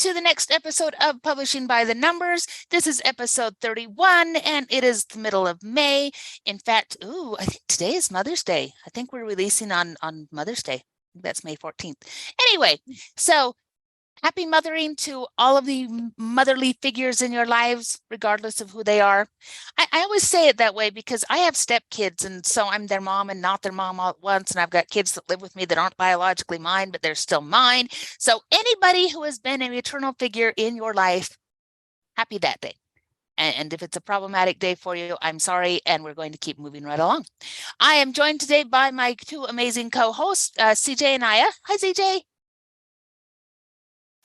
to the next episode of Publishing by the Numbers. This is episode 31, and it is the middle of May. In fact, I think today is Mother's Day. I think we're releasing on Mother's Day. That's May 14th. Anyway, so happy mothering to all of the motherly figures in your lives, regardless of who they are. I always say it that way because I have stepkids, and so I'm their mom and not their mom all at once. And I've got kids that live with me that aren't biologically mine, but they're still mine. So anybody who has been an eternal figure in your life, happy that day. And if it's a problematic day for you, I'm sorry, and we're going to keep moving right along. I am joined today by my two amazing co-hosts, CJ and Aya. Hi, CJ.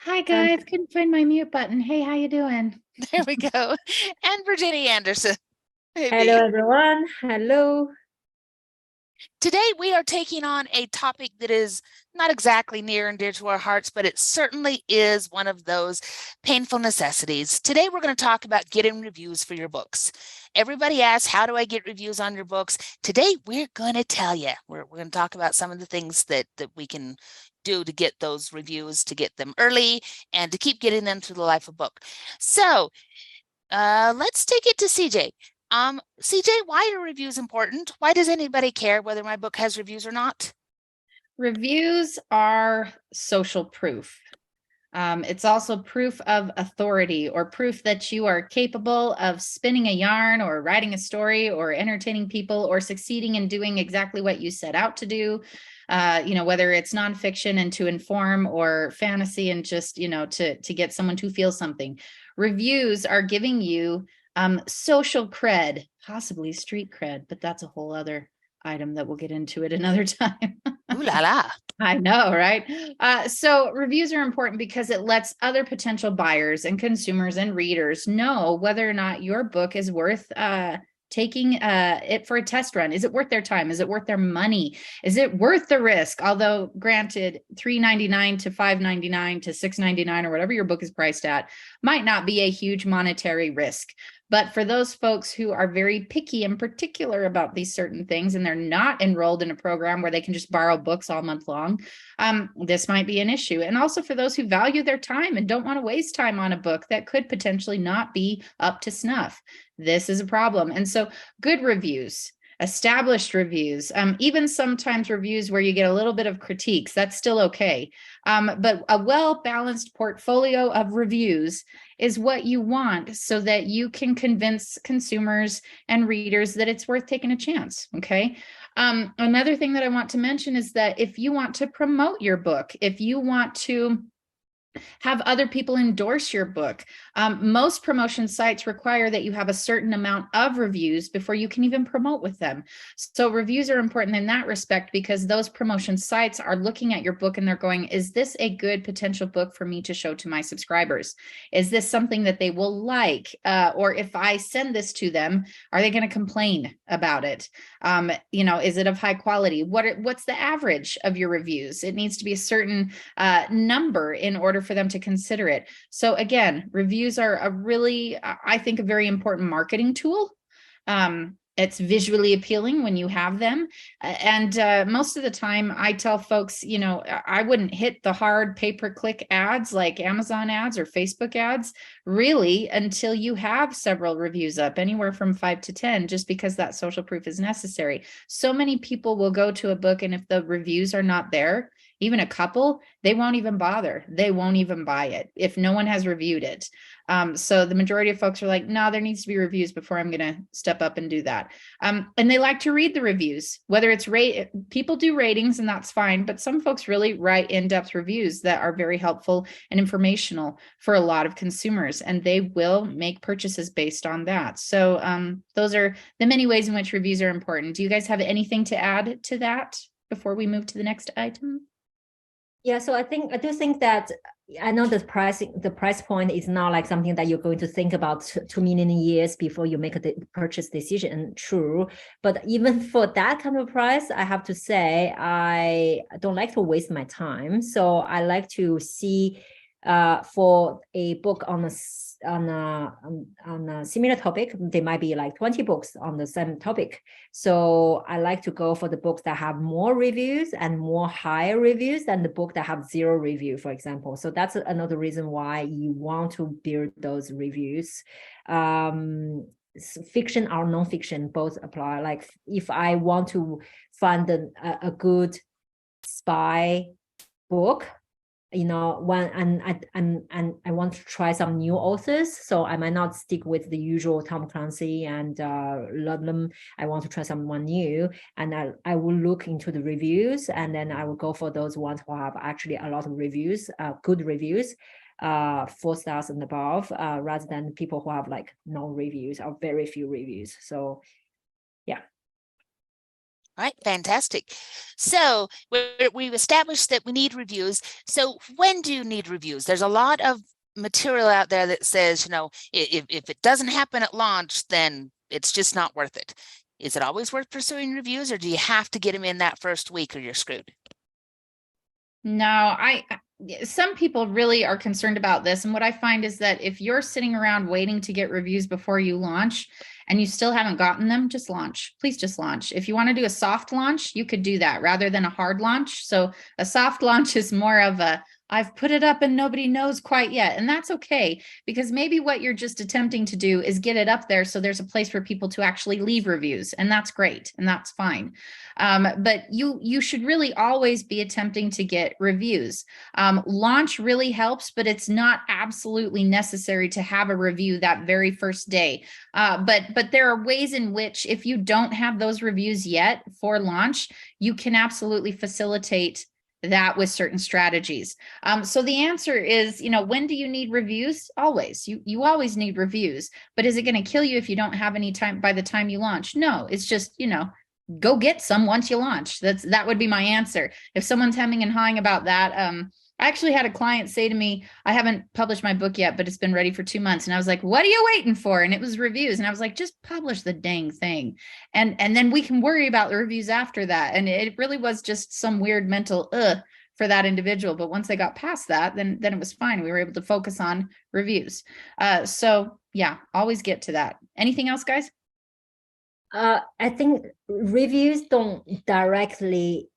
Hi guys, couldn't find my mute button. Hey, how you doing? There we go. And Virginia Anderson. Hey, hello, everyone. Hello. Today we are taking on a topic that is not exactly near and dear to our hearts, but it certainly is one of those painful necessities. Today we're going to talk about getting reviews for your books. Everybody asks, how do I get reviews on your books? Today we're going to tell you. We're going to talk about some of the things that we can do to get those reviews, to get them early, and to keep getting them through the life of book. So let's take it to CJ. CJ, why are reviews important? Why does anybody care whether my book has reviews or not? Reviews are social proof. It's also proof of authority, or proof that you are capable of spinning a yarn or writing a story or entertaining people or succeeding in doing exactly what you set out to do. Whether it's nonfiction and to inform, or fantasy and just, to get someone to feel something. Reviews are giving you social cred, possibly street cred, but that's a whole other item that we'll get into at another time. Ooh la la. I know, right? So reviews are important because it lets other potential buyers and consumers and readers know whether or not your book is worth taking it for a test run. Is it worth their time? Is it worth their money? Is it worth the risk? Although granted, $3.99 to $5.99 to $6.99 or whatever your book is priced at might not be a huge monetary risk. But for those folks who are very picky and particular about these certain things, and they're not enrolled in a program where they can just borrow books all month long, this might be an issue. And also for those who value their time and don't want to waste time on a book that could potentially not be up to snuff, this is a problem. And so good reviews, established reviews, even sometimes reviews where you get a little bit of critiques, that's still okay. But a well-balanced portfolio of reviews is what you want so that you can convince consumers and readers that it's worth taking a chance, okay? Another thing that I want to mention is that if you want to promote your book, if you want to have other people endorse your book. Most promotion sites require that you have a certain amount of reviews before you can even promote with them. So reviews are important in that respect because those promotion sites are looking at your book and they're going, is this a good potential book for me to show to my subscribers? Is this something that they will like? Or if I send this to them, are they going to complain about it? Is it of high quality? What's the average of your reviews? It needs to be a certain number in order for them to consider it. So again, reviews are a really, I think, a very important marketing tool. It's visually appealing when you have them. And most of the time I tell folks, I wouldn't hit the hard pay-per-click ads like Amazon ads or Facebook ads really until you have several reviews up, anywhere from 5 to 10, just because that social proof is necessary. So many people will go to a book, and if the reviews are not there, even a couple, they won't even bother. They won't even buy it if no one has reviewed it. So the majority of folks are like, no, there needs to be reviews before I'm going to step up and do that. And they like to read the reviews, whether it's people do ratings, and that's fine. But some folks really write in-depth reviews that are very helpful and informational for a lot of consumers, and they will make purchases based on that. So those are the many ways in which reviews are important. Do you guys have anything to add to that before we move to the next item? Yeah, so I do think that I know the price point is not like something that you're going to think about 2 million years before you make a purchase decision. True, but even for that kind of price, I have to say I don't like to waste my time. So I like to see For a book on a similar topic, there might be like 20 books on the same topic. So I like to go for the books that have more reviews and more higher reviews than the book that have 0 review, for example. So that's another reason why you want to build those reviews. Fiction or non-fiction both apply. Like if I want to find a good spy book, you know, and I want to try some new authors, so I might not stick with the usual Tom Clancy and Ludlum. I want to try someone new, and I will look into the reviews, and then I will go for those ones who have actually a lot of reviews, good reviews, 4 stars and above, rather than people who have like no reviews or very few reviews. So yeah. All right, fantastic. So we've established that we need reviews. So when do you need reviews? There's a lot of material out there that says, you know, if it doesn't happen at launch, then it's just not worth it. Is it always worth pursuing reviews, or do you have to get them in that first week or you're screwed? No, some people really are concerned about this. And what I find is that if you're sitting around waiting to get reviews before you launch and you still haven't gotten them, just launch. Please just launch. If you want to do a soft launch, you could do that rather than a hard launch. So a soft launch is more of a, I've put it up and nobody knows quite yet. And that's okay, because maybe what you're just attempting to do is get it up there so there's a place for people to actually leave reviews. And that's great. And that's fine. But you should really always be attempting to get reviews. Launch really helps, but it's not absolutely necessary to have a review that very first day. But there are ways in which, if you don't have those reviews yet for launch, you can absolutely facilitate that with certain strategies. So the answer is, you know, when do you need reviews? Always. You always need reviews. But is it going to kill you if you don't have any time by the time you launch? No, it's just, you know, go get some once you launch. That would be my answer. If someone's hemming and hawing about that, I actually had a client say to me, I haven't published my book yet, but it's been ready for 2 months. And I was like, what are you waiting for? And it was reviews. And I was like, just publish the dang thing. And then we can worry about the reviews after that. And it really was just some weird mental for that individual. But once they got past that, then it was fine. We were able to focus on reviews. So yeah, always get to that. Anything else, guys? I think reviews don't directly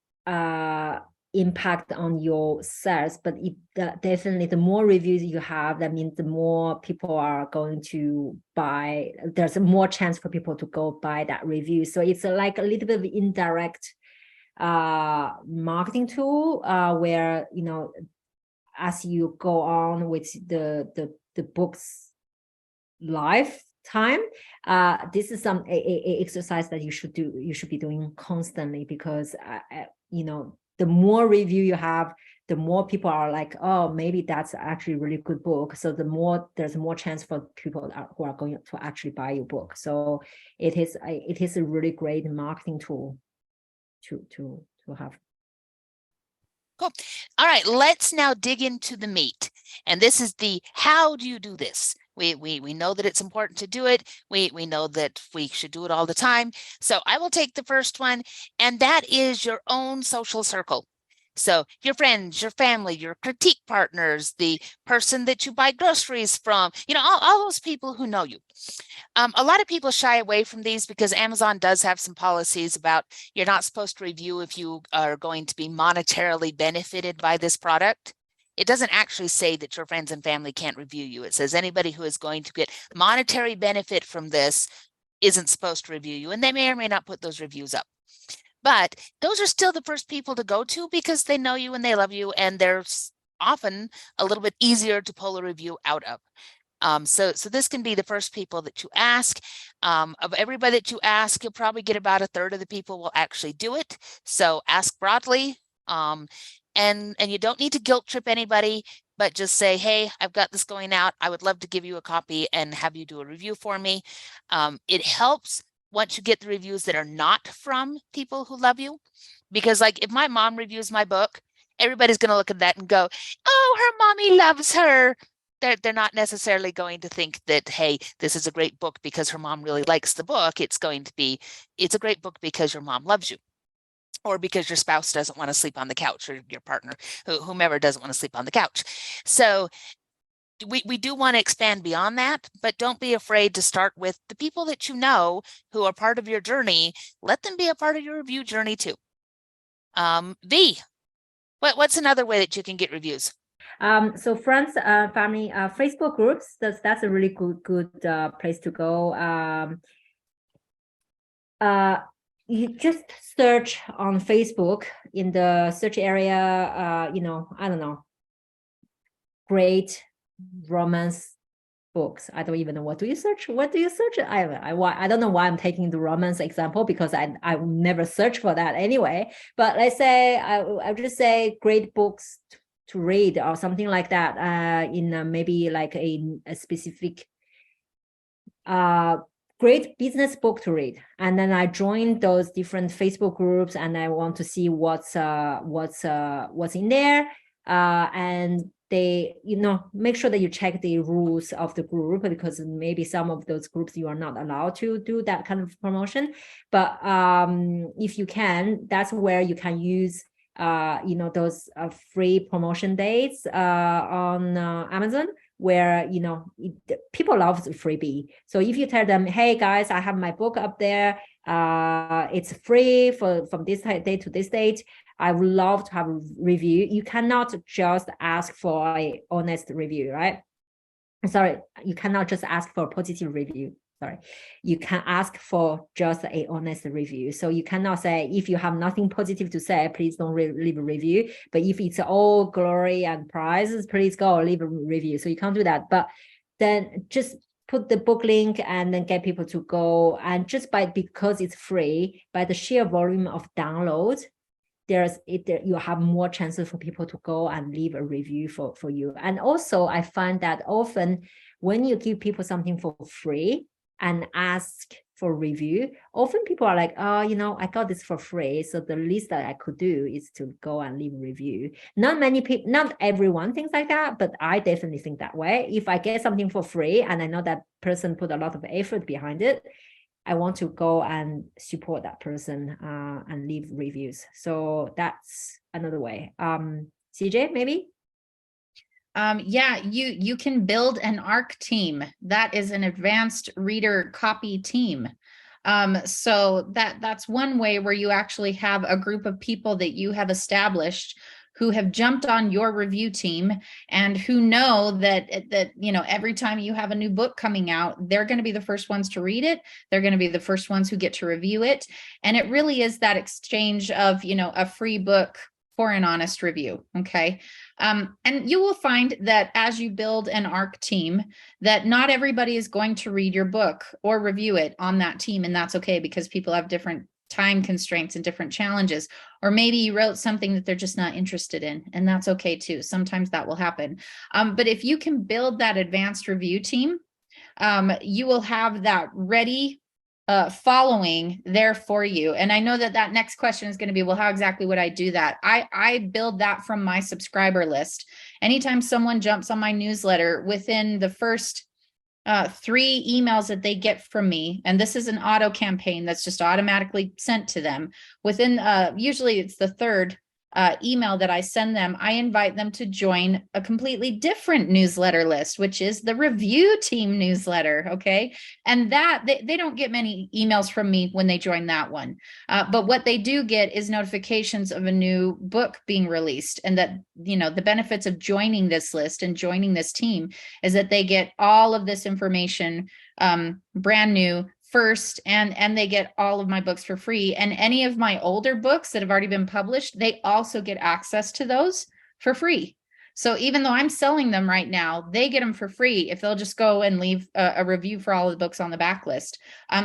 impact on your sales, but definitely the more reviews you have, that means the more people are going to buy. There's more chance for people to go buy that review. So it's like a little bit of indirect marketing tool, where, you know, as you go on with the book's lifetime, this is some a exercise that you should be doing constantly, because you know, the more review you have, the more people are like, oh, maybe that's actually a really good book. So there's more chance for people who are going to actually buy your book. So it is a really great marketing tool to have. Cool. All right, let's now dig into the meat. And this is the, how do you do this? We know that it's important to do it. We know that we should do it all the time. So I will take the first one, and that is your own social circle. So your friends, your family, your critique partners, the person that you buy groceries from, you know, all those people who know you. A lot of people shy away from these because Amazon does have some policies about you're not supposed to review if you are going to be monetarily benefited by this product. It doesn't actually say that your friends and family can't review you. It says anybody who is going to get monetary benefit from this isn't supposed to review you, and they may or may not put those reviews up. But those are still the first people to go to because they know you and they love you, and they're often a little bit easier to pull a review out of. So this can be the first people that you ask. Of everybody that you ask, you'll probably get about 1/3 of the people will actually do it. So ask broadly, and you don't need to guilt trip anybody, but just say, hey, I've got this going out. I would love to give you a copy and have you do a review for me. It helps once you get the reviews that are not from people who love you, because like if my mom reviews my book, everybody's going to look at that and go, oh, her mommy loves her. They're not necessarily going to think that, hey, this is a great book because her mom really likes the book. It's going to be, it's a great book because your mom loves you. or because your spouse doesn't want to sleep on the couch, or your partner, whomever doesn't want to sleep on the couch. So we do want to expand beyond that, but don't be afraid to start with the people that you know who are part of your journey. Let them be a part of your review journey too. V, what's another way that you can get reviews? So friends, family, Facebook groups, that's a really good place to go. You just search on Facebook in the search area, I don't know, great romance books. I don't even know what do you search. What do you search? I don't know why I'm taking the romance example, because I never search for that anyway. But let's say I just say great books to read or something like that. In maybe like a specific great business book to read, and then I join those different Facebook groups, and I want to see what's in there, and they make sure that you check the rules of the group, because maybe some of those groups you are not allowed to do that kind of promotion. But if you can, that's where you can use those free promotion dates on Amazon, where people love the freebie. So if you tell them, hey guys, I have my book up there, it's free from this date to this date, I would love to have a review. You cannot just ask for an honest review, right? Sorry, you cannot just ask for a positive review. Sorry, you can ask for just a honest review. So you cannot say, if you have nothing positive to say, please don't leave a review. But if it's all glory and prizes, please go leave a review. So you can't do that. But then just put the book link and then get people to go. And just because it's free, by the sheer volume of downloads, you have more chances for people to go and leave a review for you. And also I find that often when you give people something for free and ask for review, often people are like, oh, I got this for free, so the least that I could do is to go and leave a review. Not many people, not everyone thinks like that, but I definitely think that way. If I get something for free and I know that person put a lot of effort behind it, I want to go and support that person and leave reviews. So that's another way. CJ, maybe? Yeah, you can build an ARC team. That is an advanced reader copy team. So that's one way where you actually have a group of people that you have established who have jumped on your review team and who know that every time you have a new book coming out, they're going to be the first ones to read it. They're going to be the first ones who get to review it. And it really is that exchange of, a free book for an honest review. Okay. And you will find that as you build an ARC team, that not everybody is going to read your book or review it on that team. And that's okay, because people have different time constraints and different challenges, or maybe you wrote something that they're just not interested in, and that's okay too. Sometimes that will happen. But if you can build that advanced review team, you will have that ready following there for you. And I know that next question is going to be, well, how exactly would I do that? I build that from my subscriber list. Anytime someone jumps on my newsletter, within the first 3 emails that they get from me, and this is an auto campaign that's just automatically sent to them, within usually it's the third email that I send them, I invite them to join a completely different newsletter list, which is the review team newsletter. Okay. And that they don't get many emails from me when they join that one. But what they do get is notifications of a new book being released. And that, the benefits of joining this list and joining this team is that they get all of this information brand new first, and they get all of my books for free. And any of my older books that have already been published, they also get access to those for free. So even though I'm selling them right now, they get them for free if they'll just go and leave a review for all of the books on the backlist.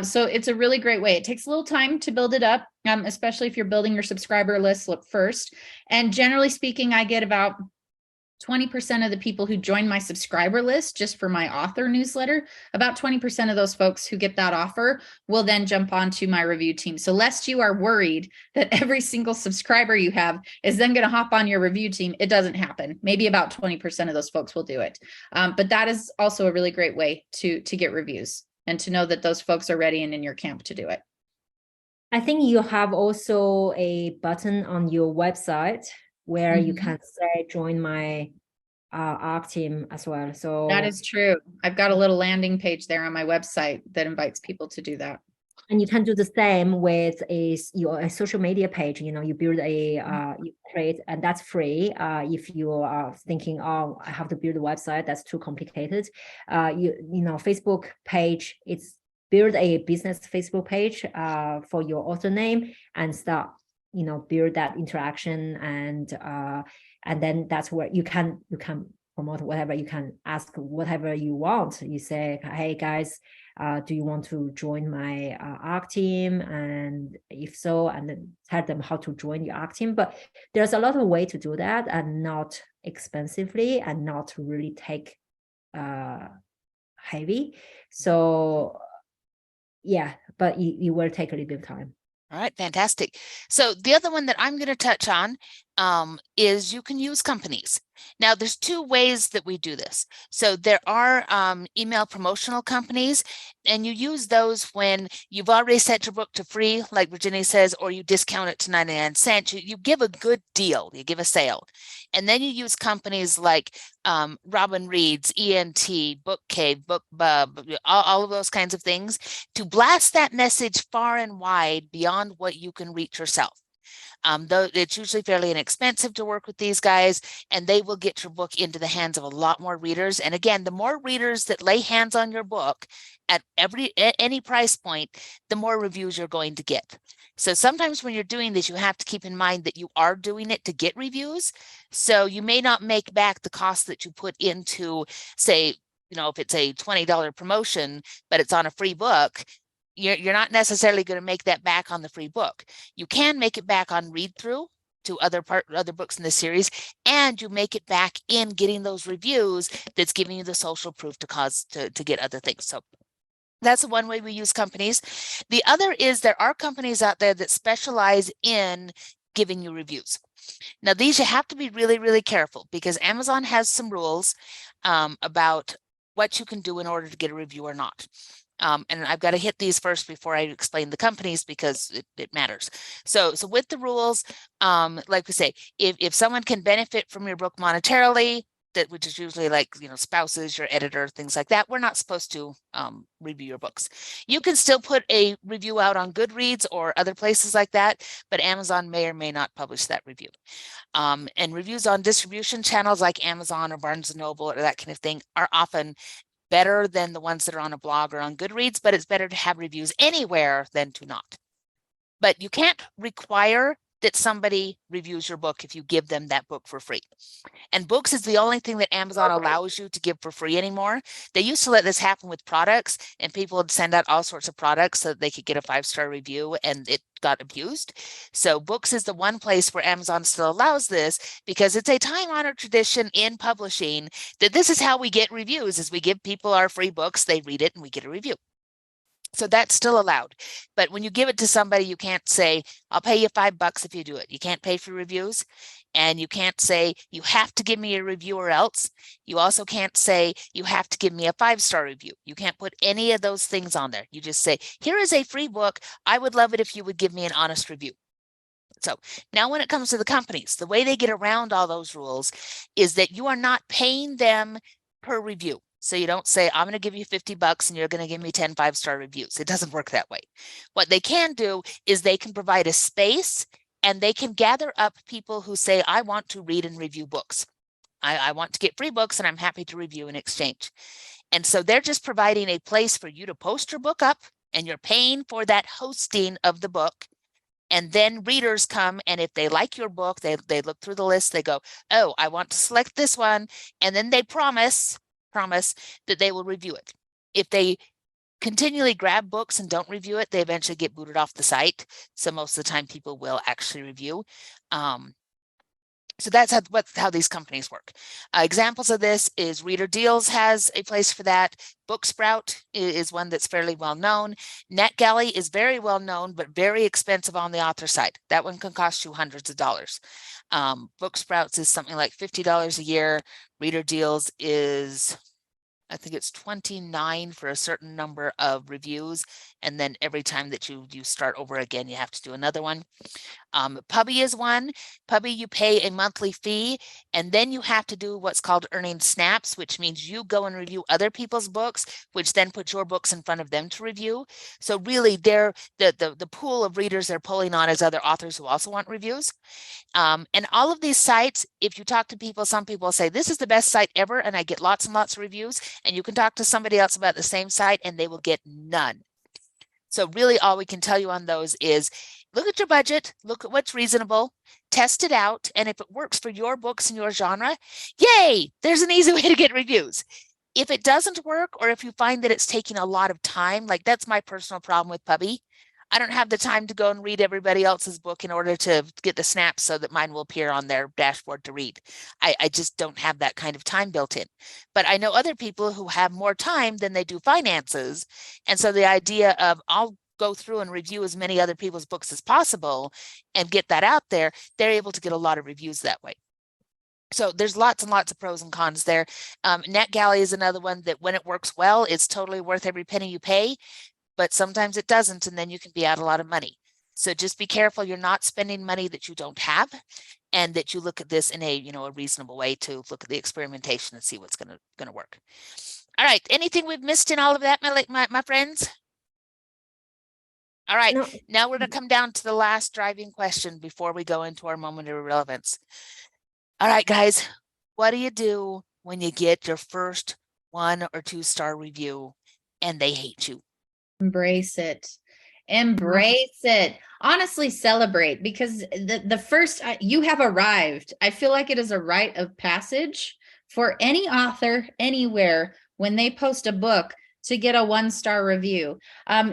So it's a really great way. It takes a little time to build it up, especially if you're building your subscriber list first. And generally speaking, I get about 20% of the people who join my subscriber list just for my author newsletter, about 20% of those folks who get that offer will then jump onto my review team. So lest you are worried that every single subscriber you have is then going to hop on your review team, it doesn't happen. Maybe about 20% of those folks will do it. But that is also a really great way to get reviews and to know that those folks are ready and in your camp to do it. I think you have also a button on your website where you can say join my ARC team as well. So that is true. I've got a little landing page there on my website that invites people to do that. and you can do the same with your social media page. You know, you build a you create, and that's free. If you are thinking, oh, I have to build a website, that's too complicated. You know, Facebook page, it's build a business Facebook page for your author name and start, you know, build that interaction, and then that's where you can promote whatever, you can ask whatever you want. You say, hey guys, do you want to join my ARC team? And if so, and then tell them how to join your ARC team. But there's a lot of way to do that, and not expensively, and not really take heavy. So yeah, but you will take a little bit of time. All right, fantastic. So the other one that I'm going to touch on is you can use companies. Now, there's two ways that we do this. So there are email promotional companies, and you use those when you've already set your book to free, like Virginia says, or you discount it to 99 cents. You give a good deal, you give a sale. And then you use companies like Robin Reed's, ENT, Book Cave, BookBub, all of those kinds of things to blast that message far and wide beyond what you can reach yourself. Though it's usually fairly inexpensive to work with these guys, and they will get your book into the hands of a lot more readers. And again, the more readers that lay hands on your book at any price point, the more reviews you're going to get. So sometimes when you're doing this, you have to keep in mind that you are doing it to get reviews. So you may not make back the cost that you put into, say, you know, if it's a $20 promotion, but it's on a free book, you're not necessarily going to make that back on the free book. You can make it back on read through to other books in the series, and you make it back in getting those reviews that's giving you the social proof to get other things. So that's one way we use companies. The other is there are companies out there that specialize in giving you reviews. Now, these you have to be really, really careful, because Amazon has some rules about what you can do in order to get a review or not. And I've got to hit these first before I explain the companies, because it matters. So with the rules, like we say, if someone can benefit from your book monetarily, which is usually like, you know, spouses, your editor, things like that, we're not supposed to review your books. You can still put a review out on Goodreads or other places like that, but Amazon may or may not publish that review. And reviews on distribution channels like Amazon or Barnes & Noble or that kind of thing are often better than the ones that are on a blog or on Goodreads, but it's better to have reviews anywhere than to not. But you can't require that somebody reviews your book if you give them that book for free. And books is the only thing that Amazon allows you to give for free anymore. They used to let this happen with products, and people would send out all sorts of products so that they could get a 5-star review, and it got abused. So books is the one place where Amazon still allows this, because it's a time-honored tradition in publishing that this is how we get reviews, is we give people our free books, they read it, and we get a review. So that's still allowed. But when you give it to somebody, you can't say, I'll pay you $5 if you do it. You can't pay for reviews. And you can't say, you have to give me a review or else. You also can't say, you have to give me a 5-star review. You can't put any of those things on there. You just say, here is a free book. I would love it if you would give me an honest review. So now when it comes to the companies, the way they get around all those rules is that you are not paying them per review. So you don't say, I'm going to give you $50 and you're going to give me 10 5-star reviews. It doesn't work that way. What they can do is they can provide a space, and they can gather up people who say, I want to read and review books. I want to get free books, and I'm happy to review in exchange. And so they're just providing a place for you to post your book up, and you're paying for that hosting of the book. And then readers come, and if they like your book, they look through the list, they go, oh, I want to select this one. And then they promise that they will review it. If they continually grab books and don't review it, they eventually get booted off the site. So most of the time people will actually review. So that's how these companies work. Examples of this is Reader Deals has a place for that. Booksprout is one that's fairly well known. NetGalley is very well known, but very expensive on the author side. That one can cost you hundreds of dollars. Booksprouts is something like $50 a year. Reader Deals is I think it's 29 for a certain number of reviews. And then every time that you start over again, you have to do another one. Puppy is one. Puppy, you pay a monthly fee, and then you have to do what's called earning snaps, which means you go and review other people's books, which then puts your books in front of them to review. So really, they're the pool of readers they're pulling on is other authors who also want reviews. And all of these sites, if you talk to people, some people say, this is the best site ever, and I get lots and lots of reviews. And you can talk to somebody else about the same site, and they will get none. So really all we can tell you on those is look at your budget, look at what's reasonable, test it out. And if it works for your books and your genre, yay, there's an easy way to get reviews. If it doesn't work, or if you find that it's taking a lot of time, like that's my personal problem with Puppy. I don't have the time to go and read everybody else's book in order to get the snaps so that mine will appear on their dashboard to read. I just don't have that kind of time built in. But I know other people who have more time than they do finances. And so the idea of I'll go through and review as many other people's books as possible and get that out there, they're able to get a lot of reviews that way. So there's lots and lots of pros and cons there. NetGalley is another one that when it works well, it's totally worth every penny you pay. But sometimes it doesn't, and then you can be out a lot of money. So just be careful you're not spending money that you don't have, and that you look at this in a a reasonable way to look at the experimentation and see what's gonna work. All right, anything we've missed in all of that, my friends? All right, No. now we're gonna come down to the last driving question before we go into our momentary relevance. All right, guys, what do you do when you get your first 1 or 2 star review and they hate you? Embrace it. Embrace it. Honestly, celebrate, because the first you have arrived. I feel like it is a rite of passage for any author anywhere when they post a book to get a 1-star review.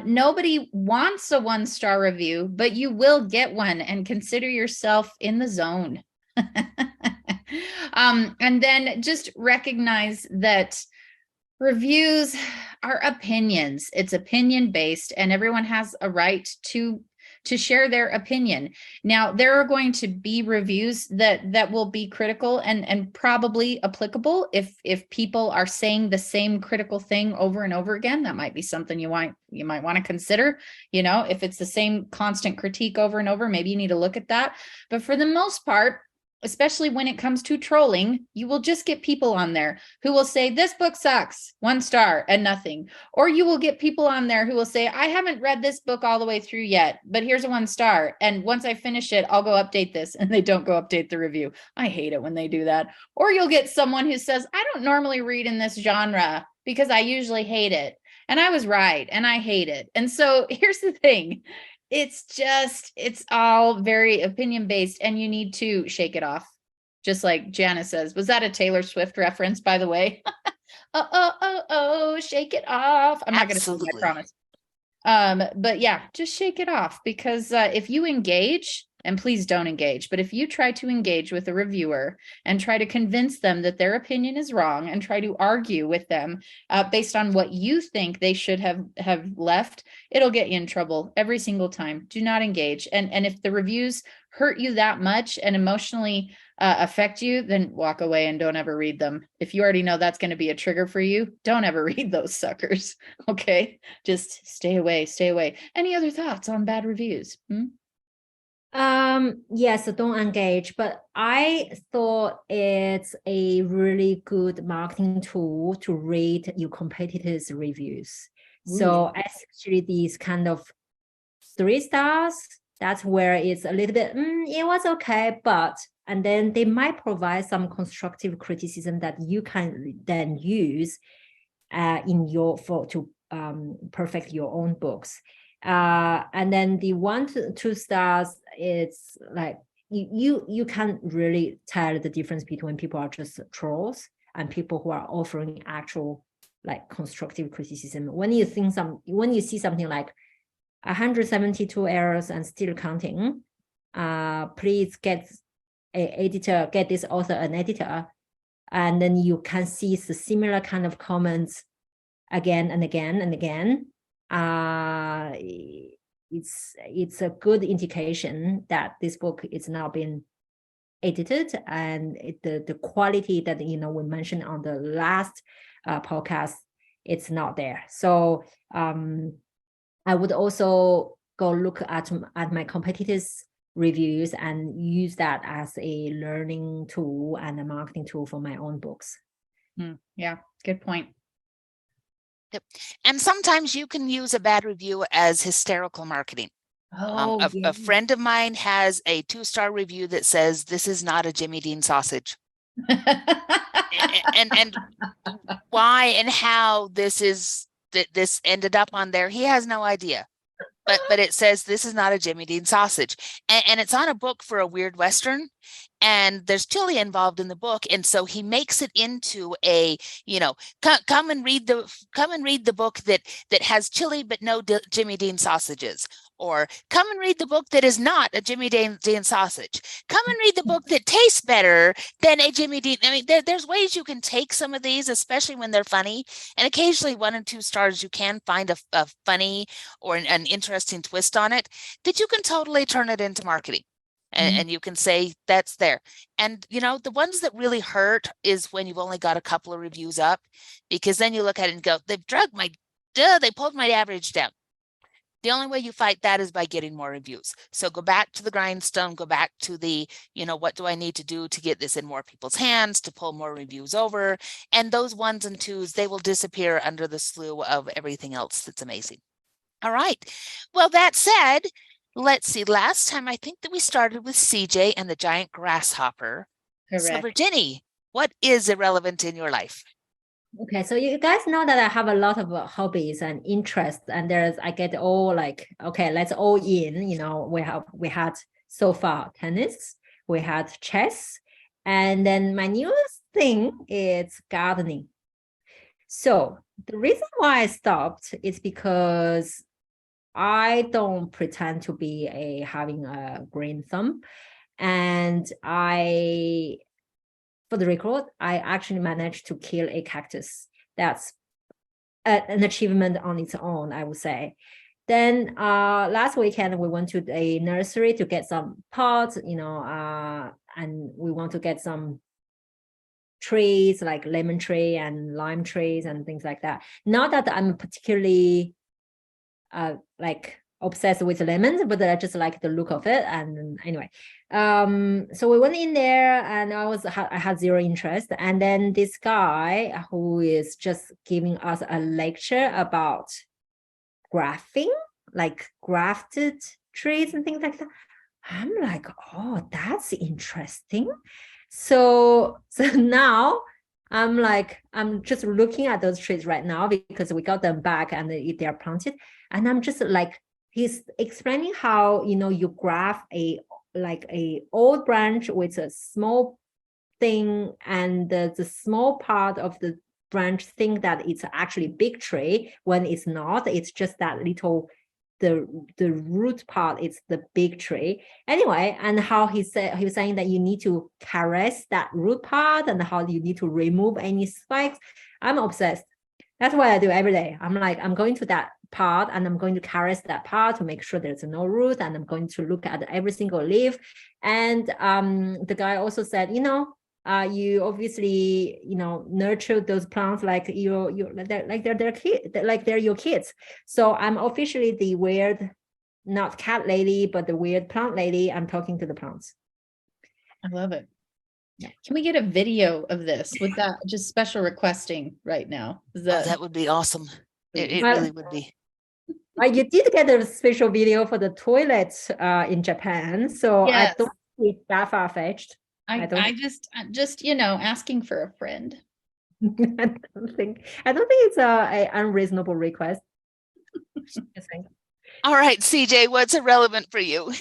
Nobody wants a 1-star review, but you will get one, and consider yourself in the zone. And then just recognize that reviews are opinions. It's opinion based, and everyone has a right to share their opinion. Now, there are going to be reviews that will be critical and probably applicable if people are saying the same critical thing over and over again. That might be something you might want to consider. If it's the same constant critique over and over, maybe you need to look at that. But for the most part, especially when it comes to trolling, you will just get people on there who will say, this book sucks, 1 star and nothing. Or you will get people on there who will say, I haven't read this book all the way through yet, but here's a 1 star. And once I finish it, I'll go update this. And they don't go update the review. I hate it when they do that. Or you'll get someone who says, I don't normally read in this genre because I usually hate it. And I was right, and I hate it. And so here's the thing. It's all very opinion based, and you need to shake it off. Just like Janice says. Was that a Taylor Swift reference, by the way? Shake it off. I'm not going to sing, I promise. But yeah, just shake it off, because if you engage, and please don't engage, but if you try to engage with a reviewer and try to convince them that their opinion is wrong and try to argue with them based on what you think they should have left, it'll get you in trouble every single time. Do not engage. And if the reviews hurt you that much and emotionally affect you, then walk away and don't ever read them. If you already know that's going to be a trigger for you, don't ever read those suckers. Okay, just stay away. Any other thoughts on bad reviews? Yes, don't engage, but I thought it's a really good marketing tool to read your competitors' reviews. So especially these kind of 3 stars, that's where it's a little bit, it was okay, but, and then they might provide some constructive criticism that you can then use to perfect your own books. And then the 1 to 2 stars, it's like you can't really tell the difference between people are just trolls and people who are offering actual like constructive criticism. When you see something like 172 errors and still counting, please get this author an editor, and then you can see the similar kind of comments again and again and again. It's a good indication that this book is now being edited, and the quality that we mentioned on the last podcast, it's not there. So I would also go look at my competitors' reviews and use that as a learning tool and a marketing tool for my own books. Yeah, good point. Yep. And sometimes you can use a bad review as hysterical marketing. A friend of mine has a 2-star review that says, "This is not a Jimmy Dean sausage." and why and how this ended up on there, he has no idea. But it says, "This is not a Jimmy Dean sausage," and it's on a book for a weird Western, and there's chili involved in the book, and so he makes it into a, come and read the book that has chili but no Jimmy Dean sausages, or come and read the book that is not a Jimmy Dean sausage. Come and read the book that tastes better than a Jimmy Dean. I mean, there's ways you can take some of these, especially when they're funny, and occasionally 1 and 2 stars you can find a funny or an interesting twist on it that you can totally turn it into marketing. And you can say that's there. And, the ones that really hurt is when you've only got a couple of reviews up, because then you look at it and go, they pulled my average down. The only way you fight that is by getting more reviews. So go back to the grindstone, go back to the, what do I need to do to get this in more people's hands, to pull more reviews over? And those 1s and 2s, they will disappear under the slew of everything else that's amazing. All right. Well, that said, let's see. Last time, I think that we started with CJ and the giant grasshopper. Correct. So, Virginie, what is irrelevant in your life? Okay, so you guys know that I have a lot of hobbies and interests, and I get all like, okay, let's all in. We had so far tennis, we had chess, and then my newest thing is gardening. So the reason why I stopped is because I don't pretend to be having a green thumb, and for the record, I actually managed to kill a cactus. That's an achievement on its own, I would say. Then last weekend, we went to a nursery to get some pots, and we want to get some trees like lemon tree and lime trees and things like that. Not that I'm particularly obsessed with lemons, but I just like the look of it. And anyway, so we went in there, and I had zero interest. And then this guy who is just giving us a lecture about grafting, like grafted trees and things like that. I'm like, oh, that's interesting. So now I'm just looking at those trees right now because we got them back and they are planted. And I'm just like, he's explaining how, you graft a old branch with a small thing, and the small part of the branch think that it's actually big tree when it's not. It's just that little, the root part is the big tree anyway. And how he was saying that you need to caress that root part, and how you need to remove any spikes. I'm obsessed. That's what I do every day. I'm like, I'm going to that part and I'm going to caress that part to make sure there's no root, and I'm going to look at every single leaf. And the guy also said, you obviously nurture those plants like they're your kids. So I'm officially the weird, not cat lady, but the weird plant lady. I'm talking to the plants. I love it. Yeah. Can we get a video of this with that just special requesting right now? That would be awesome. It really would be. You did get a special video for the toilet in Japan, so yes. I don't think it's that far-fetched. I'm just asking for a friend. I don't think it's a unreasonable request. All right, CJ, what's irrelevant for you?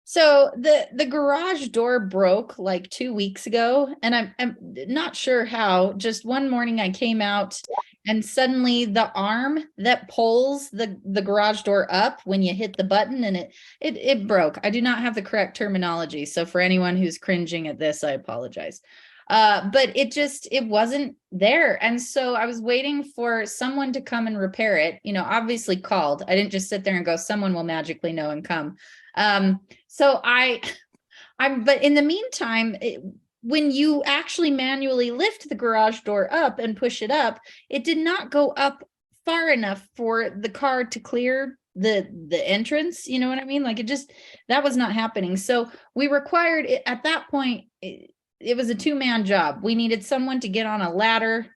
So the garage door broke like 2 weeks ago, and I'm not sure how. Just one morning I came out, and suddenly the arm that pulls the garage door up when you hit the button, and it broke. I do not have the correct terminology, so for anyone who's cringing at this, I apologize. But it wasn't there, and so I was waiting for someone to come and repair it. Obviously called. I didn't just sit there and go, someone will magically know and come. So I But in the meantime, when you actually manually lift the garage door up and push it up, it did not go up far enough for the car to clear the entrance. You know what I mean? Like that was not happening. So we required it at that point. It was a 2-man job. We needed someone to get on a ladder,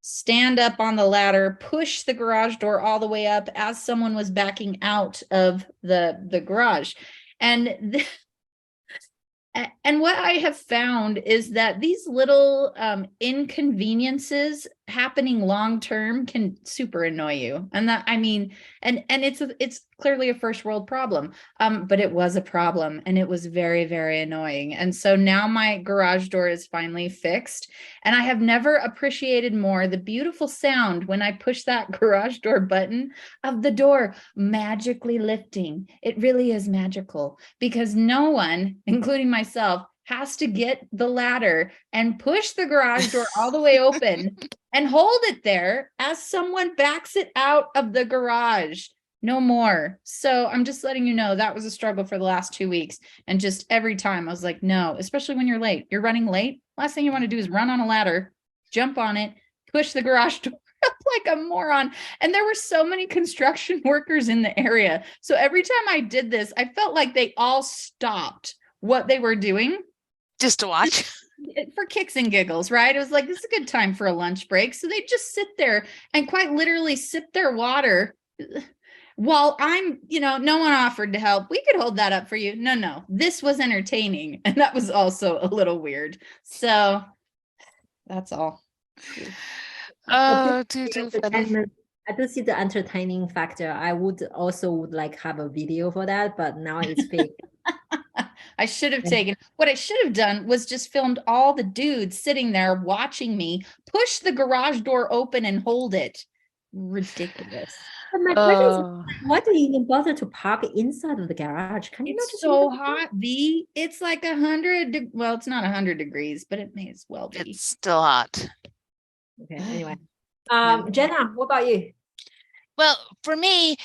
stand up on the ladder, push the garage door all the way up as someone was backing out of the garage. And what I have found is that these little inconveniences happening long term can super annoy you. And that, I mean, and it's clearly a first world problem. But it was a problem, and it was very, very annoying. And so now my garage door is finally fixed, and I have never appreciated more the beautiful sound when I push that garage door button of the door magically lifting. It really is magical, because no one, including myself, has to get the ladder and push the garage door all the way open and hold it there as someone backs it out of the garage. No more. So I'm just letting you know that was a struggle for the last 2 weeks. And just every time I was like, no, especially when you're late, you're running late. Last thing you want to do is run on a ladder, jump on it, push the garage door up like a moron. And there were so many construction workers in the area. So every time I did this, I felt like they all stopped what they were doing just to watch. For kicks and giggles, right? It was like, this is a good time for a lunch break. So they just sit there and quite literally sip their water while I'm, no one offered to help. We could hold that up for you. No, this was entertaining. And that was also a little weird. So that's all. Oh, too funny. I do see the entertaining factor. I would like have a video for that, but now it's fake. I should have taken, what I should have done was just filmed all the dudes sitting there watching me push the garage door open and hold it. Ridiculous. But my question is, why do you even bother to park inside of the garage? Can you not It's just so hot, V. It's like 100. Well, it's not 100 degrees, but it may as well be. It's still hot. Okay, anyway. Jenna, what about you? Well, for me,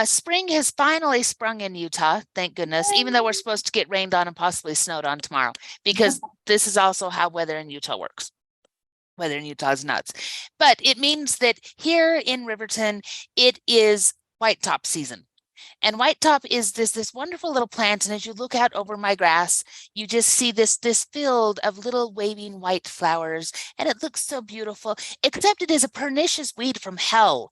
spring has finally sprung in Utah, thank goodness, even though we're supposed to get rained on and possibly snowed on tomorrow, because this is also how weather in Utah works. Weather in Utah is nuts. But it means that here in Riverton, it is white top season. And white top is this wonderful little plant. And as you look out over my grass, you just see this field of little waving white flowers. And it looks so beautiful, except it is a pernicious weed from hell.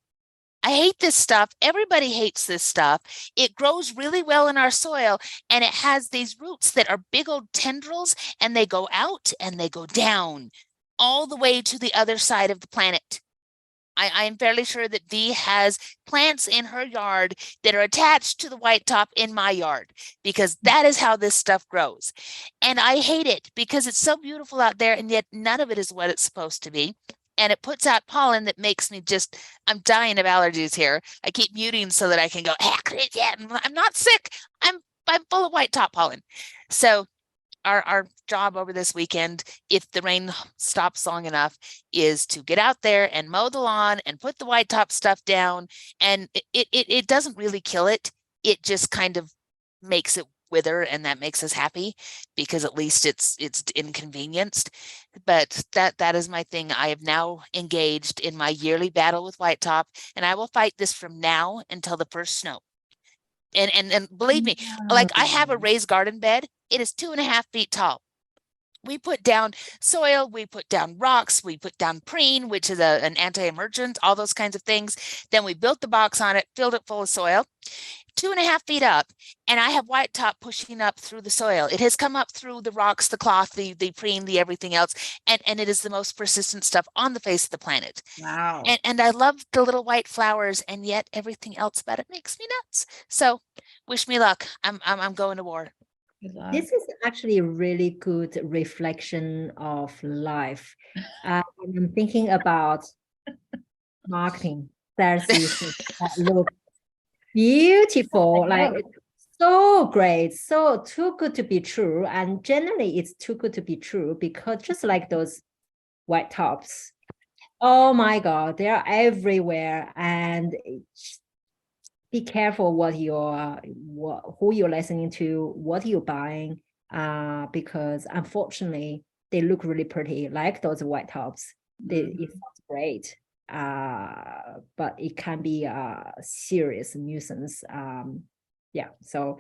I hate this stuff. Everybody hates this stuff. It grows really well in our soil, and it has these roots that are big old tendrils, and they go out and they go down all the way to the other side of the planet. I am fairly sure that V has plants in her yard that are attached to the white top in my yard, because that is how this stuff grows. And I hate it because it's so beautiful out there, and yet none of it is what it's supposed to be. And it puts out pollen that makes me I'm dying of allergies here. I keep muting so that I can go, I'm not sick. I'm full of white top pollen. So our job over this weekend, if the rain stops long enough, is to get out there and mow the lawn and put the white top stuff down. And it doesn't really kill it. It just kind of makes it wither, and that makes us happy, because at least it's inconvenienced. But that is my thing. I have now engaged in my yearly battle with white top, and I will fight this from now until the first snow. And believe me, like, I have a raised garden bed. It is 2.5 feet tall. We put down soil, we put down rocks, we put down preen, which is an anti-emergent, all those kinds of things. Then we built the box on it, filled it full of soil. 2.5 feet up, and I have white top pushing up through the soil. It has come up through the rocks, the cloth, the preen, the everything else, and it is the most persistent stuff on the face of the planet. Wow. And I love the little white flowers, and yet everything else about it makes me nuts. So wish me luck. I'm going to war. This is actually a really good reflection of life. I'm thinking about marketing. There's this look beautiful, like it's so great, so too good to be true. And generally it's too good to be true, because just like those white tops, oh my God, they are everywhere. And be careful who you're listening to, what you're buying. because unfortunately they look really pretty, like those white tops. It sounds great, but it can be a serious nuisance. Yeah, so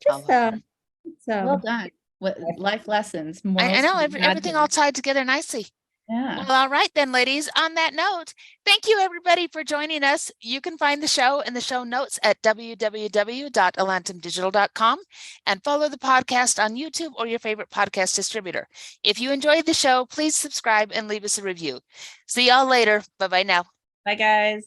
just well done. What life lessons, morals I know to be had everything here. all tied together nicely. Yeah. Well, all right then, ladies. On that note, thank you everybody for joining us. You can find the show in the show notes at www.elantumdigital.com and follow the podcast on YouTube or your favorite podcast distributor. If you enjoyed the show, please subscribe and leave us a review. See y'all later. Bye-bye now. Bye, guys.